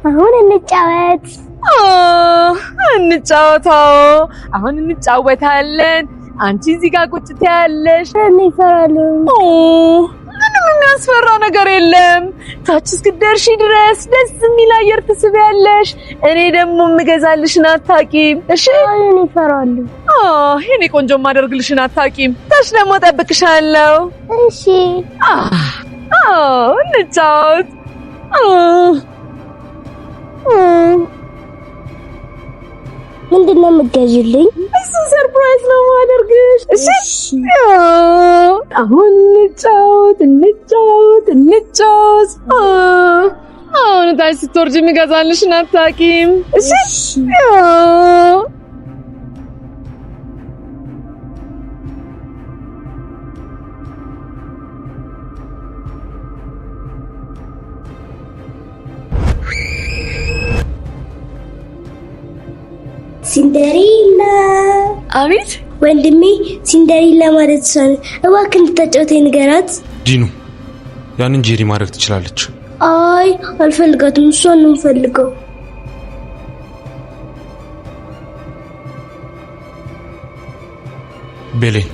አሁን እንጫወት። እንጫወታው። አሁን እንጫወታለን። አንቺ እዚህ ጋር ቁጭ ትያለሽ። እኔ እፈራለሁ። ምንም የሚያስፈራ ነገር የለም። ታች እስክትደርሺ ድረስ ደስ የሚል አየር ትስቢያለሽ። እኔ ደግሞ የምገዛልሽን አታውቂም። እሺ? እኔ እፈራለሁ። የኔ ቆንጆ የማደርግልሽን አታውቂም። ታች ደግሞ እጠብቅሻለሁ። እሺ። እንጫወት። ምንድነው የምትገዢልኝ? እሱ ሰርፕራይዝ ነው የማደርግሽ። እሺ? አሁን እንጫወት። አሁን ታች ስትወርጂ የምገዛልሽን አታውቂም። እሺ? ሲንደሪላ። አቤት ወንድሜ፣ ሲንደሪላ ማለት ሰው እባክህ እንድታጫውተኝ ንገራት። ዲኑ ያንን ጄሪ ማድረግ ትችላለች። አይ አልፈልጋትም፣ እሷን ነው የምፈልገው። ቤሌን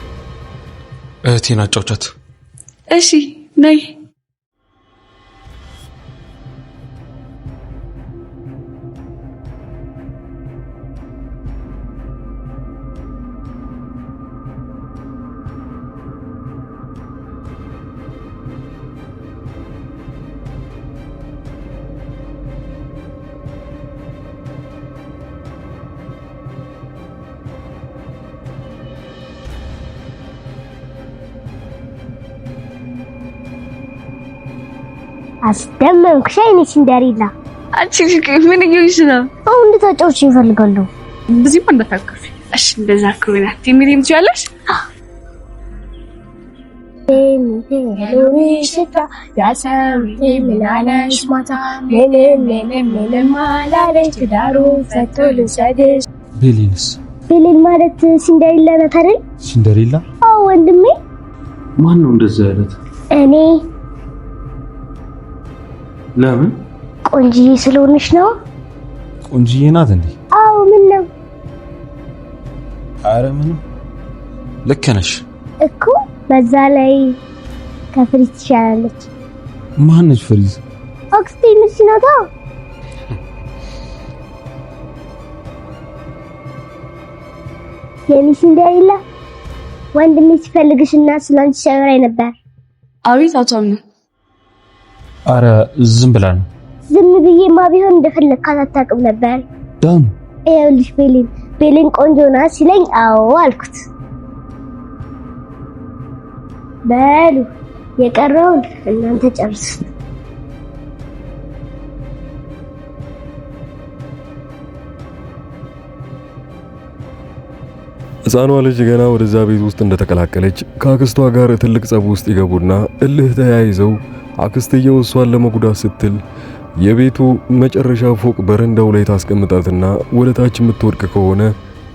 እህቴን አጫውቻት። እሺ ነይ። አስደመምኩሽ አይኔ ሲንደሪላ። አንቺ ምን እየሆንሽ ነው? አሁን እንድታጫውችኝ እፈልጋለሁ። ብዙም እንዳታከፊ። እሺ እንደዛ ከሆነ ትምሪም ትያለሽ። ቤሌን ማለት ሲንደሪላ ናት አይደል? ሲንደሪላ? አዎ ወንድሜ። ማን ነው እንደዛ ያለት? እኔ። ለምን? ቆንጂዬ ስለሆነች ነው። ቆንጂዬ ናት እንዴ? አዎ። ምን ነው? አረ ምንም፣ ልክ ነሽ እኮ። በዛ ላይ ከፍሪዝ ትሻላለች። ማነች ፍሪዝ? አክስቴ ነች ናታ። የኔ ሲንደሪላ፣ ወንድሜ ሲፈልግሽና ስላንቺ ሲያወራኝ ነበር። አቤት አቷም ነው። አረ ዝም ብላ ነው። ዝም ብዬማ ቢሆን እንደፈለግካት አታውቅም ነበር። ዳም ይኸውልሽ ቤሌን ቆንጆ ናት ሲለኝ አዎ አልኩት። በሉ የቀረውን እናንተ ጨርሱት። ሕፃኗ ልጅ ገና ወደዛ ቤት ውስጥ እንደተቀላቀለች ከአክስቷ ጋር ትልቅ ጸብ ውስጥ ይገቡና እልህ ተያይዘው አክስትየው እሷን ለመጉዳት ስትል የቤቱ መጨረሻ ፎቅ በረንዳው ላይ ታስቀምጣትና ወደ ታች የምትወድቅ ከሆነ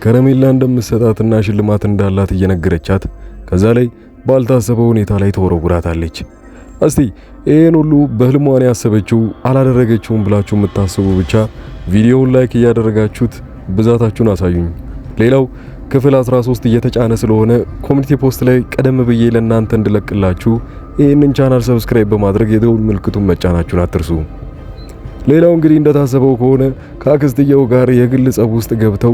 ከረሜላ እንደምትሰጣትና ሽልማት እንዳላት እየነገረቻት ከዛ ላይ ባልታሰበ ሁኔታ ላይ ተወረውራታለች። እስቲ ይሄን ሁሉ በህልሟን ያሰበችው አላደረገችውም ብላችሁ የምታስቡ ብቻ ቪዲዮውን ላይክ እያደረጋችሁት ብዛታችሁን አሳዩኝ። ሌላው ክፍል 13 እየተጫነ ስለሆነ ኮሚኒቲ ፖስት ላይ ቀደም ብዬ ለእናንተ እንድለቅላችሁ ይህንን ቻናል ሰብስክራይብ በማድረግ የደውል ምልክቱን መጫናችሁን አትርሱ። ሌላው እንግዲህ እንደታሰበው ከሆነ ከአክስትየው ጋር የግል ጸብ ውስጥ ገብተው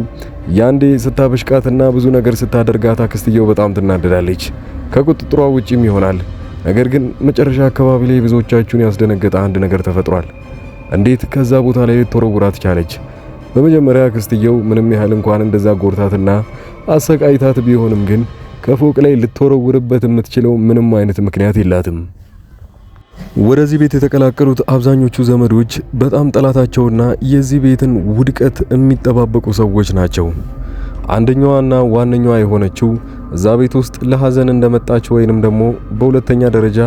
ያንዴ ስታበሽቃትና ብዙ ነገር ስታደርጋት አክስትየው በጣም ትናደዳለች፣ ከቁጥጥሯ ውጪም ይሆናል። ነገር ግን መጨረሻ አካባቢ ላይ ብዙዎቻችሁን ያስደነገጠ አንድ ነገር ተፈጥሯል። እንዴት ከዛ ቦታ ላይ ልትወረውራት ቻለች? በመጀመሪያ አክስትየው ምንም ያህል እንኳን እንደዛ ጎርታትና አሰቃይታት ቢሆንም ግን ከፎቅ ላይ ልትወረውርበት የምትችለው ምንም አይነት ምክንያት የላትም። ወደዚህ ቤት የተቀላቀሉት አብዛኞቹ ዘመዶች በጣም ጠላታቸውና የዚህ ቤትን ውድቀት የሚጠባበቁ ሰዎች ናቸው። አንደኛዋና ዋነኛዋ የሆነችው እዛ ቤት ውስጥ ለሐዘን እንደመጣች ወይንም ደግሞ በሁለተኛ ደረጃ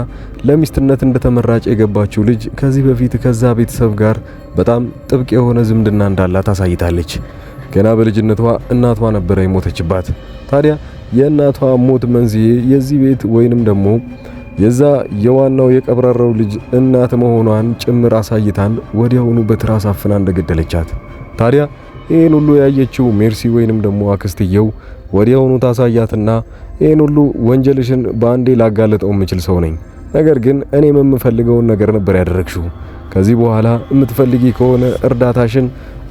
ለሚስትነት እንደተመራጭ የገባችው ልጅ ከዚህ በፊት ከዛ ቤተሰብ ጋር በጣም ጥብቅ የሆነ ዝምድና እንዳላት አሳይታለች። ገና በልጅነቷ እናቷ ነበረ የሞተችባት። ታዲያ የእናቷ ሞት መንስኤ የዚህ ቤት ወይንም ደግሞ የዛ የዋናው የቀብራራው ልጅ እናት መሆኗን ጭምር አሳይታን ወዲያውኑ በትራስ አፍና እንደገደለቻት። ታዲያ ይሄን ሁሉ ያየችው ሜርሲ ወይንም ደግሞ አክስትየው ወዲያውኑ ታሳያትና ይሄን ሁሉ ወንጀልሽን በአንዴ ላጋለጠው የምችል ሰው ነኝ፣ ነገር ግን እኔ የምፈልገውን ነገር ነበር ያደረግሽው። ከዚህ በኋላ የምትፈልጊ ከሆነ እርዳታሽን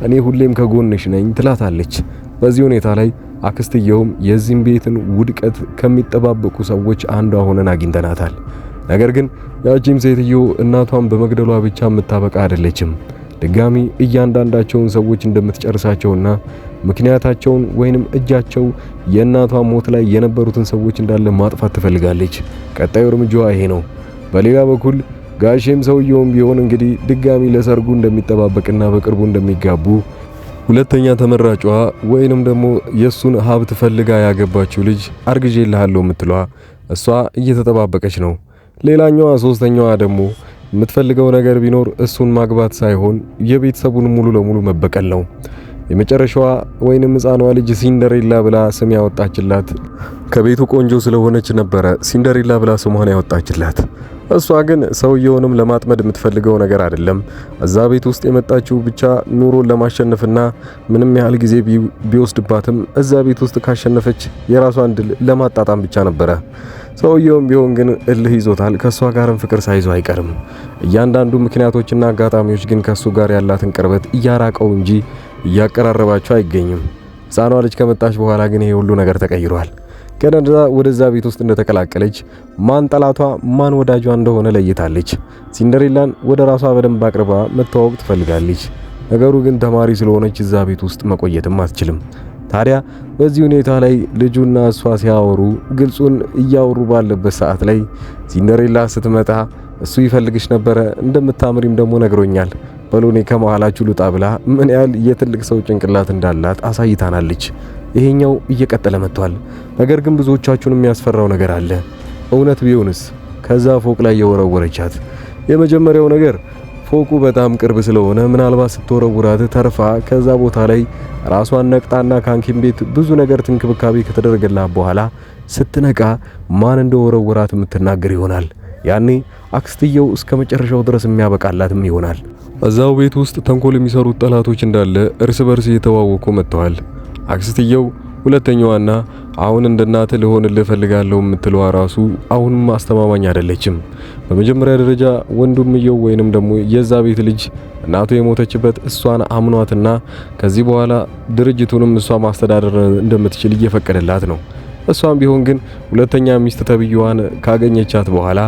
እኔ ሁሌም ከጎንሽ ነኝ ትላታለች። በዚህ ሁኔታ ላይ አክስትየውም የዚህን ቤትን ውድቀት ከሚጠባበቁ ሰዎች አንዷ ሆነን አግኝተናታል። ነገር ግን ያቺም ሴትዮ እናቷን በመግደሏ ብቻ የምታበቃ አይደለችም። ድጋሚ እያንዳንዳቸውን ሰዎች እንደምትጨርሳቸውና ምክንያታቸውን ወይንም እጃቸው የእናቷ ሞት ላይ የነበሩትን ሰዎች እንዳለ ማጥፋት ትፈልጋለች። ቀጣዩ እርምጃዋ ይሄ ነው። በሌላ በኩል ጋሼም ሰውየውም ቢሆን እንግዲህ ድጋሚ ለሰርጉ እንደሚጠባበቅና በቅርቡ እንደሚጋቡ ሁለተኛ ተመራጯ ወይንም ደግሞ የሱን ሀብት ፈልጋ ያገባችው ልጅ አርግዤልሃለሁ የምትሏ እሷ እየተጠባበቀች ነው። ሌላኛዋ ሶስተኛዋ ደግሞ የምትፈልገው ነገር ቢኖር እሱን ማግባት ሳይሆን የቤተሰቡን ሙሉ ለሙሉ መበቀል ነው። የመጨረሻዋ ወይንም ሕፃኗ ልጅ ሲንደሬላ ብላ ስም ያወጣችላት ከቤቱ ቆንጆ ስለሆነች ነበረ ሲንደሬላ ብላ ስሟን ያወጣችላት። እሷ ግን ሰውየውንም ለማጥመድ የምትፈልገው ነገር አይደለም። እዛ ቤት ውስጥ የመጣችው ብቻ ኑሮን ለማሸነፍና ምንም ያህል ጊዜ ቢወስድባትም እዛ ቤት ውስጥ ካሸነፈች የራሷን ድል ለማጣጣም ብቻ ነበረ። ሰውየውም ቢሆን ግን እልህ ይዞታል። ከሷ ጋርም ፍቅር ሳይዞ አይቀርም። እያንዳንዱ ምክንያቶችና አጋጣሚዎች ግን ከሱ ጋር ያላትን ቅርበት እያራቀው እንጂ እያቀራረባቸው አይገኝም። ሕፃኗ ልጅ ከመጣች በኋላ ግን ይሄ ሁሉ ነገር ተቀይሯል። ገና ወደዛ ቤት ውስጥ እንደተቀላቀለች ማን ጠላቷ ማን ወዳጇ እንደሆነ ለይታለች። ሲንደሬላን ወደ ራሷ በደንብ አቅርባ መተዋወቅ ትፈልጋለች። ነገሩ ግን ተማሪ ስለሆነች እዛ ቤት ውስጥ መቆየትም አትችልም። ታዲያ በዚህ ሁኔታ ላይ ልጁና እሷ ሲያወሩ ግልጹን እያወሩ ባለበት ሰዓት ላይ ሲንደሬላ ስትመጣ እሱ ይፈልግሽ ነበረ እንደምታምሪም ደግሞ ነግሮኛል፣ በሎኔ ከመሃላችሁ ልጣ ብላ ምን ያህል የትልቅ ሰው ጭንቅላት እንዳላት አሳይታናለች። ይሄኛው እየቀጠለ መጥቷል። ነገር ግን ብዙዎቻችሁን የሚያስፈራው ነገር አለ። እውነት ቢሆንስ ከዛ ፎቅ ላይ የወረወረቻት? የመጀመሪያው ነገር ፎቁ በጣም ቅርብ ስለሆነ ምናልባት ስትወረውራት ተርፋ ከዛ ቦታ ላይ ራሷን ነቅጣና ካንኪም ቤት ብዙ ነገር ትንክብካቤ ከተደረገላት በኋላ ስትነቃ ማን እንደወረወራት የምትናገር ይሆናል። ያኔ አክስትየው እስከ መጨረሻው ድረስ የሚያበቃላትም ይሆናል። እዛው ቤት ውስጥ ተንኮል የሚሰሩት ጠላቶች እንዳለ እርስ በርስ እየተዋወቁ መጥተዋል። አክስትየው ሁለተኛዋና አሁን እንደናተ ልሆንልህ ፈልጋለሁ የምትለዋ ራሱ አሁንም አስተማማኝ አይደለችም። በመጀመሪያ ደረጃ ወንድምየው ወይንም ደግሞ የዛ ቤት ልጅ እናቱ የሞተችበት እሷን አምኗትና ከዚህ በኋላ ድርጅቱንም እሷ ማስተዳደር እንደምትችል እየፈቀደላት ነው። እሷም ቢሆን ግን ሁለተኛ ሚስት ተብየዋን ካገኘቻት በኋላ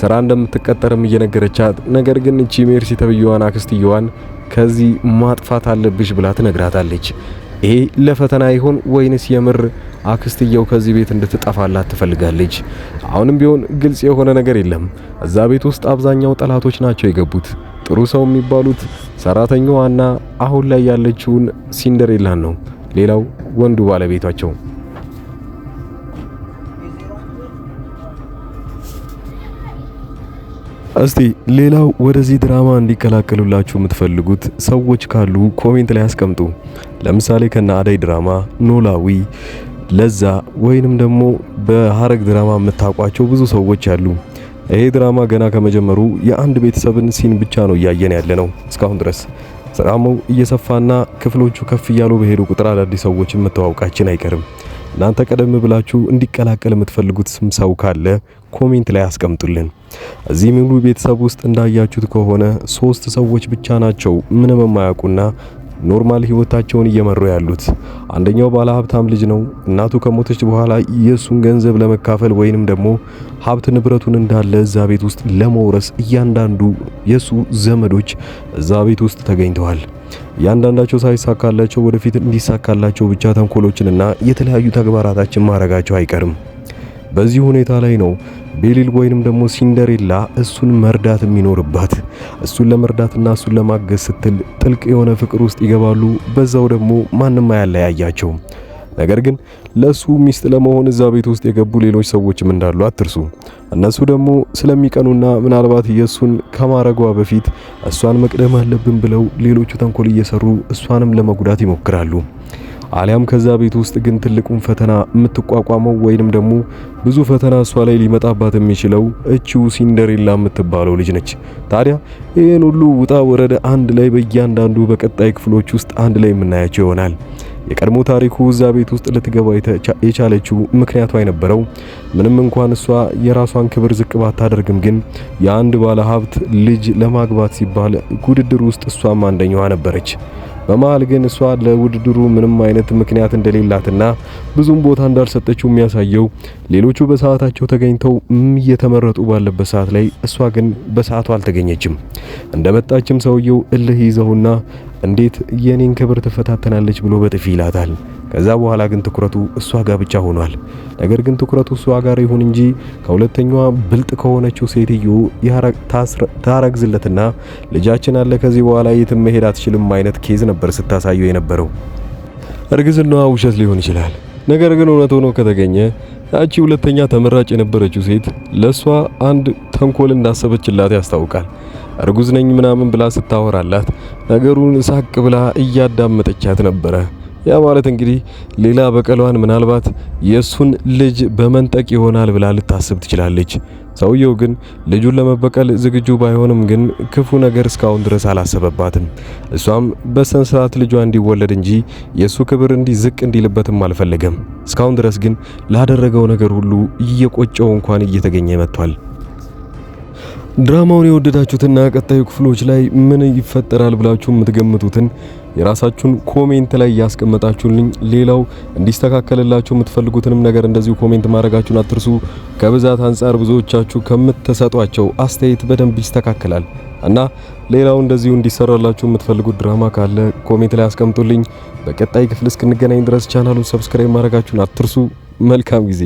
ስራ እንደምትቀጠርም እየነገረቻት፣ ነገር ግን እቺ ሜርሲ ተብየዋን አክስትየዋን ከዚህ ማጥፋት አለብሽ ብላ ትነግራታለች። ይሄ ለፈተና ይሆን ወይንስ የምር አክስትየው ከዚህ ቤት እንድትጠፋላት ትፈልጋለች? አሁንም ቢሆን ግልጽ የሆነ ነገር የለም። እዛ ቤት ውስጥ አብዛኛው ጠላቶች ናቸው የገቡት። ጥሩ ሰው የሚባሉት ሰራተኛዋና አሁን ላይ ያለችውን ሲንደሬላን ነው። ሌላው ወንዱ ባለቤታቸው። እስቲ ሌላው ወደዚህ ድራማ እንዲቀላቀሉላችሁ የምትፈልጉት ሰዎች ካሉ ኮሜንት ላይ አስቀምጡ። ለምሳሌ ከነ አደይ ድራማ፣ ኖላዊ፣ ለዛ ወይንም ደግሞ በሐረግ ድራማ የምታውቋቸው ብዙ ሰዎች አሉ። ይሄ ድራማ ገና ከመጀመሩ የአንድ ቤተሰብን ሲን ብቻ ነው እያየን ያለነው እስካሁን ድረስ። ድራማው እየሰፋና ክፍሎቹ ከፍ እያሉ በሄዱ ቁጥር አዳዲስ ሰዎችን መተዋወቃችን አይቀርም። እናንተ ቀደም ብላችሁ እንዲቀላቀል የምትፈልጉት ስም ሰው ካለ ኮሜንት ላይ አስቀምጡልን። እዚህ ሙሉ ቤተሰብ ውስጥ እንዳያችሁት ከሆነ 3 ሰዎች ብቻ ናቸው ምንም የማያውቁና ኖርማል ህይወታቸውን እየመሩ ያሉት። አንደኛው ባለ ሀብታም ልጅ ነው። እናቱ ከሞተች በኋላ የሱን ገንዘብ ለመካፈል ወይንም ደግሞ ሀብት ንብረቱን እንዳለ እዛ ቤት ውስጥ ለመውረስ እያንዳንዱ የሱ ዘመዶች እዛ ቤት ውስጥ ተገኝተዋል። እያንዳንዳቸው ሳይሳካላቸው ወደፊት እንዲሳካላቸው ብቻ ተንኮሎችንና የተለያዩ ተግባራታችን ማድረጋቸው አይቀርም። በዚህ ሁኔታ ላይ ነው ቤሊል ወይንም ደግሞ ሲንደሬላ እሱን መርዳት የሚኖርባት። እሱን ለመርዳትና እሱን ለማገዝ ስትል ጥልቅ የሆነ ፍቅር ውስጥ ይገባሉ። በዛው ደግሞ ማንም አያለያያቸው። ነገር ግን ለሱ ሚስት ለመሆን እዛ ቤት ውስጥ የገቡ ሌሎች ሰዎችም እንዳሉ አትርሱ። እነሱ ደግሞ ስለሚቀኑና ምናልባት የሱን ከማረጓ በፊት እሷን መቅደም አለብን ብለው ሌሎቹ ተንኮል እየሰሩ እሷንም ለመጉዳት ይሞክራሉ። አሊያም ከዛ ቤት ውስጥ ግን ትልቁን ፈተና የምትቋቋመው ወይንም ደግሞ ብዙ ፈተና እሷ ላይ ሊመጣባት የሚችለው እቺው ሲንደሬላ የምትባለው ልጅ ነች። ታዲያ ይሄን ሁሉ ውጣ ወረደ አንድ ላይ በእያንዳንዱ በቀጣይ ክፍሎች ውስጥ አንድ ላይ የምናያቸው ይሆናል። የቀድሞ ታሪኩ እዛ ቤት ውስጥ ልትገባ የቻለችው ምክንያቷ የነበረው ምንም እንኳን እሷ የራሷን ክብር ዝቅ ባታደርግም ግን የአንድ ባለ ሀብት ልጅ ለማግባት ሲባል ውድድር ውስጥ እሷም አንደኛዋ ነበረች። በመሃል ግን እሷ ለውድድሩ ምንም አይነት ምክንያት እንደሌላትና ብዙም ቦታ እንዳልሰጠችው የሚያሳየው ሌሎቹ በሰዓታቸው ተገኝተው እየተመረጡ ባለበት ሰዓት ላይ እሷ ግን በሰዓቱ አልተገኘችም። እንደመጣችም ሰውየው እልህ ይዘውና እንዴት የኔን ክብር ትፈታተናለች ብሎ በጥፊ ይላታል። ከዛ በኋላ ግን ትኩረቱ እሷ ጋር ብቻ ሆኗል። ነገር ግን ትኩረቱ እሷ ጋር ይሁን እንጂ ከሁለተኛዋ ብልጥ ከሆነችው ሴትዮ ታረግዝለትና ልጃችን አለ ከዚህ በኋላ የትም መሄድ አትችልም አይነት ኬዝ ነበር ስታሳየው የነበረው። እርግዝናዋ ውሸት ሊሆን ይችላል። ነገር ግን እውነት ሆኖ ከተገኘ ያቺ ሁለተኛ ተመራጭ የነበረችው ሴት ለሷ አንድ ተንኮል እንዳሰበችላት ያስታውቃል። እርጉዝ ነኝ ምናምን ብላ ስታወራላት ነገሩን ሳቅ ብላ እያዳመጠቻት ነበረ። ያ ማለት እንግዲህ ሌላ በቀሏን ምናልባት የሱን ልጅ በመንጠቅ ይሆናል ብላ ልታስብ ትችላለች። ሰውየው ግን ልጁን ለመበቀል ዝግጁ ባይሆንም ግን ክፉ ነገር እስካሁን ድረስ አላሰበባትም። እሷም በስነ ስርዓት ልጇ እንዲወለድ እንጂ የሱ ክብር እንዲዝቅ እንዲልበትም አልፈለገም። እስካሁን ድረስ ግን ላደረገው ነገር ሁሉ እየቆጨው እንኳን እየተገኘ መጥቷል። ድራማውን የወደዳችሁትና ቀጣዩ ክፍሎች ላይ ምን ይፈጠራል ብላችሁ የምትገምቱትን የራሳችሁን ኮሜንት ላይ ያስቀመጣችሁልኝ። ሌላው እንዲስተካከለላችሁ የምትፈልጉትንም ነገር እንደዚሁ ኮሜንት ማድረጋችሁን አትርሱ። ከብዛት አንፃር ብዙዎቻችሁ ከምትሰጧቸው አስተያየት በደንብ ይስተካከላል እና ሌላው እንደዚሁ እንዲሰራላችሁ የምትፈልጉት ድራማ ካለ ኮሜንት ላይ አስቀምጡልኝ። በቀጣይ ክፍል እስክንገናኝ ድረስ ቻናሉን ሰብስክራይብ ማድረጋችሁን አትርሱ። መልካም ጊዜ